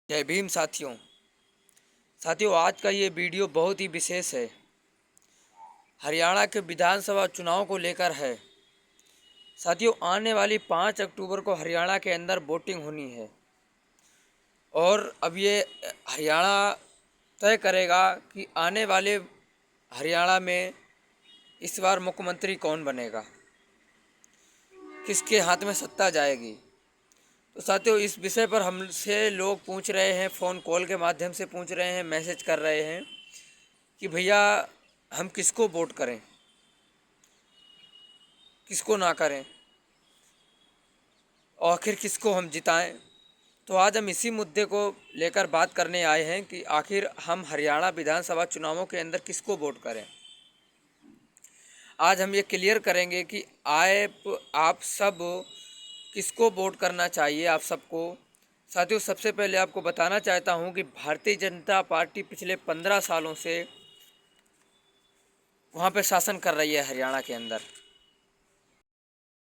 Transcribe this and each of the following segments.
जय भीम साथियों। आज का ये वीडियो बहुत ही विशेष है। हरियाणा के विधानसभा चुनाव को लेकर है। साथियों, आने वाली 5 अक्टूबर को हरियाणा के अंदर वोटिंग होनी है और अब ये हरियाणा तय करेगा कि आने वाले हरियाणा में इस बार मुख्यमंत्री कौन बनेगा, किसके हाथ में सत्ता जाएगी। तो साथियों, इस विषय पर हमसे लोग पूछ रहे हैं, फ़ोन कॉल के माध्यम से पूछ रहे हैं, मैसेज कर रहे हैं कि भैया हम किसको वोट करें, किसको ना करें, और आखिर किसको हम जिताएं। तो आज हम इसी मुद्दे को लेकर बात करने आए हैं कि आखिर हम हरियाणा विधानसभा चुनावों के अंदर किसको वोट करें। आज हम ये क्लियर करेंगे कि आप सब किसको वोट करना चाहिए आप सबको। साथियों, सबसे पहले आपको बताना चाहता हूँ कि भारतीय जनता पार्टी पिछले 15 सालों से वहाँ पे शासन कर रही है हरियाणा के अंदर।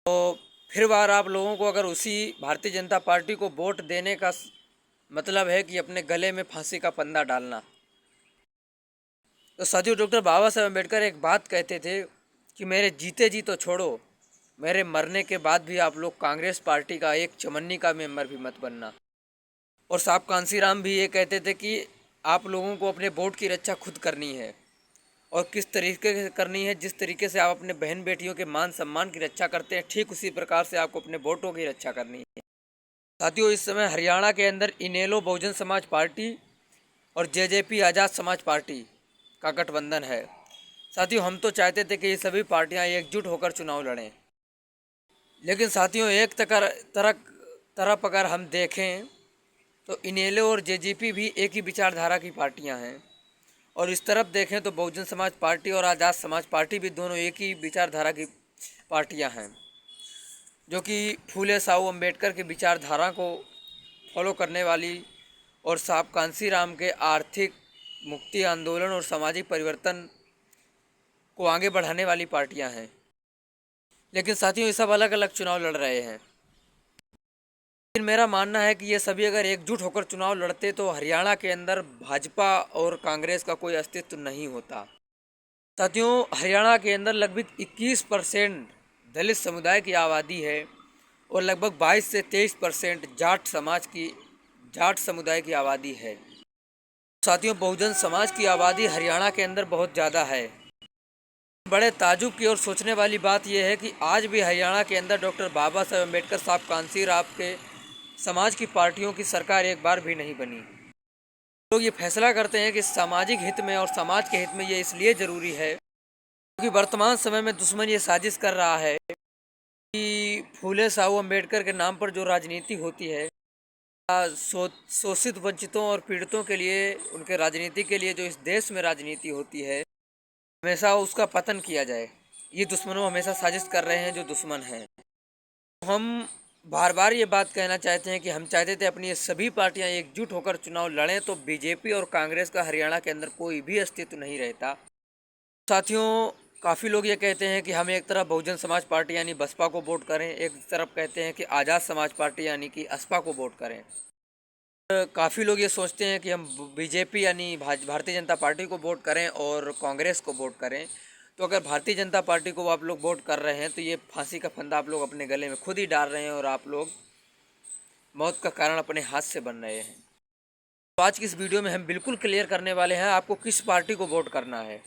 तो फिर बार आप लोगों को अगर उसी भारतीय जनता पार्टी को वोट देने का मतलब है कि अपने गले में फांसी का फंदा डालना। तो साथियों, डॉक्टर बाबा साहब अम्बेडकर एक बात कहते थे कि मेरे जीते जी तो छोड़ो, मेरे मरने के बाद भी आप लोग कांग्रेस पार्टी का एक चमन्नी का मेंबर भी मत बनना। और साहब कांसीराम भी ये कहते थे कि आप लोगों को अपने वोट की रक्षा खुद करनी है, और किस तरीके से करनी है, जिस तरीके से आप अपने बहन बेटियों के मान सम्मान की रक्षा करते हैं, ठीक उसी प्रकार से आपको अपने वोटों की रक्षा करनी है। साथियों, इस समय हरियाणा के अंदर इनेलो बहुजन समाज पार्टी और जेजेपी आज़ाद समाज पार्टी का गठबंधन है। साथियों, हम तो चाहते थे कि ये सभी पार्टियां एकजुट होकर चुनाव लड़ें, लेकिन साथियों एक तरफ अगर हम देखें तो इनेलो और जेजेपी भी एक ही विचारधारा की पार्टियां हैं, और इस तरफ देखें तो बहुजन समाज पार्टी और आज़ाद समाज पार्टी भी दोनों एक ही विचारधारा की पार्टियां हैं, जो कि फूले साहू अम्बेडकर की विचारधारा को फॉलो करने वाली और साहब कांसीराम के आर्थिक मुक्ति आंदोलन और सामाजिक परिवर्तन को आगे बढ़ाने वाली पार्टियां हैं। लेकिन साथियों, ये सब अलग अलग चुनाव लड़ रहे हैं। लेकिन मेरा मानना है कि ये सभी अगर एकजुट होकर चुनाव लड़ते तो हरियाणा के अंदर भाजपा और कांग्रेस का कोई अस्तित्व नहीं होता। साथियों, हरियाणा के अंदर लगभग 21% दलित समुदाय की आबादी है और लगभग 22 से 23% जाट समुदाय की आबादी है। साथियों, बहुजन समाज की आबादी हरियाणा के अंदर बहुत ज़्यादा है। बड़े ताजुब की और सोचने वाली बात यह है कि आज भी हरियाणा के अंदर डॉक्टर बाबा साहब अम्बेडकर साहब कांसीराम के समाज की पार्टियों की सरकार एक बार भी नहीं बनी। लोग ये फैसला करते हैं कि सामाजिक हित में और समाज के हित में ये इसलिए ज़रूरी है क्योंकि वर्तमान समय में दुश्मन ये साजिश कर रहा है कि फूले साहू अम्बेडकर के नाम पर जो राजनीति होती है, शोषित वंचितों और पीड़ितों के लिए, उनके राजनीति के लिए जो इस देश में राजनीति होती है, हमेशा उसका पतन किया जाए। ये दुश्मनों हमेशा साजिश कर रहे हैं जो दुश्मन हैं। हम बार बार ये बात कहना चाहते हैं कि हम चाहते थे अपनी ये सभी पार्टियां एकजुट होकर चुनाव लड़ें तो बीजेपी और कांग्रेस का हरियाणा के अंदर कोई भी अस्तित्व नहीं रहता। साथियों, काफ़ी लोग ये कहते हैं कि हम एक तरफ बहुजन समाज पार्टी यानी बसपा को वोट करें, एक तरफ कहते हैं कि आज़ाद समाज पार्टी यानी कि असपा को वोट करें। काफ़ी लोग ये सोचते हैं कि हम बीजेपी यानी भारतीय जनता पार्टी को वोट करें और कांग्रेस को वोट करें। तो अगर भारतीय जनता पार्टी को आप लोग वोट कर रहे हैं तो ये फांसी का फंदा आप लोग अपने गले में खुद ही डाल रहे हैं और आप लोग मौत का कारण अपने हाथ से बन रहे हैं। तो आज की इस वीडियो में हम बिल्कुल क्लियर करने वाले हैं आपको किस पार्टी को वोट करना है,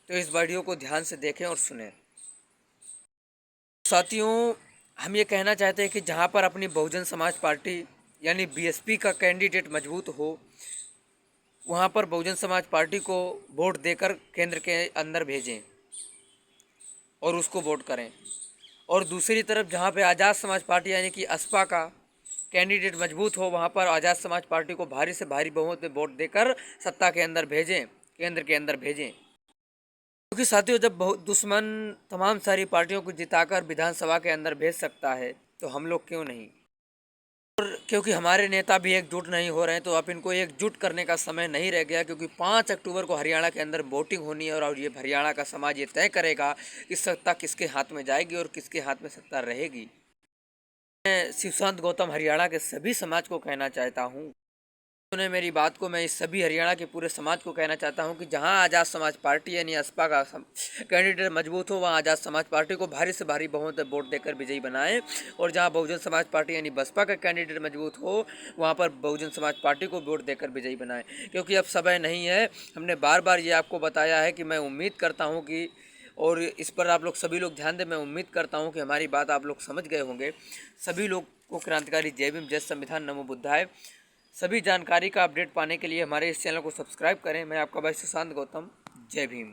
तो इस वीडियो को ध्यान से देखें और सुनें। साथियों, हम ये कहना चाहते हैं कि जहाँ पर अपनी बहुजन समाज पार्टी यानी बीएसपी का कैंडिडेट मजबूत हो, वहाँ पर बहुजन समाज पार्टी को वोट देकर केंद्र के अंदर भेजें और उसको वोट करें। और दूसरी तरफ जहाँ पे आज़ाद समाज पार्टी यानी कि असपा का कैंडिडेट मजबूत हो, वहाँ पर आज़ाद समाज पार्टी को भारी से भारी बहुमत में वोट देकर सत्ता के अंदर भेजें, केंद्र के अंदर भेजें। क्योंकि साथियों, जब बहुत दुश्मन तमाम सारी पार्टियों को जिताकर विधानसभा के अंदर भेज सकता है तो हम लोग क्यों नहीं। और क्योंकि हमारे नेता भी एकजुट नहीं हो रहे हैं तो अब इनको एकजुट करने का समय नहीं रह गया, क्योंकि 5 अक्टूबर को हरियाणा के अंदर वोटिंग होनी है और ये हरियाणा का समाज ये तय करेगा कि सत्ता किसके हाथ में जाएगी और किसके हाथ में सत्ता रहेगी। मैं शिव शांत गौतम हरियाणा के सभी समाज को कहना चाहता हूँ सुने मेरी बात को, मैं इस सभी हरियाणा के पूरे समाज को कहना चाहता हूं कि जहां आज़ाद समाज पार्टी यानी असपा का कैंडिडेट मजबूत हो, वहां आज़ाद समाज पार्टी को भारी से भारी बहुमत वोट देकर विजयी बनाएं, और जहां बहुजन समाज पार्टी यानी बसपा का कैंडिडेट मजबूत हो, वहां पर बहुजन समाज पार्टी को वोट देकर विजयी बनाएं। क्योंकि अब समय नहीं है। हमने बार बार ये आपको बताया है कि मैं उम्मीद करता हूँ कि, और इस पर आप लोग सभी लोग ध्यान दें, मैं उम्मीद करता हूँ कि हमारी बात आप लोग समझ गए होंगे। सभी लोग को क्रांतिकारी जय भीम, जय संविधान, नमो बुद्धाय। सभी जानकारी का अपडेट पाने के लिए हमारे इस चैनल को सब्सक्राइब करें। मैं आपका भाई सुशांत गौतम। जय भीम।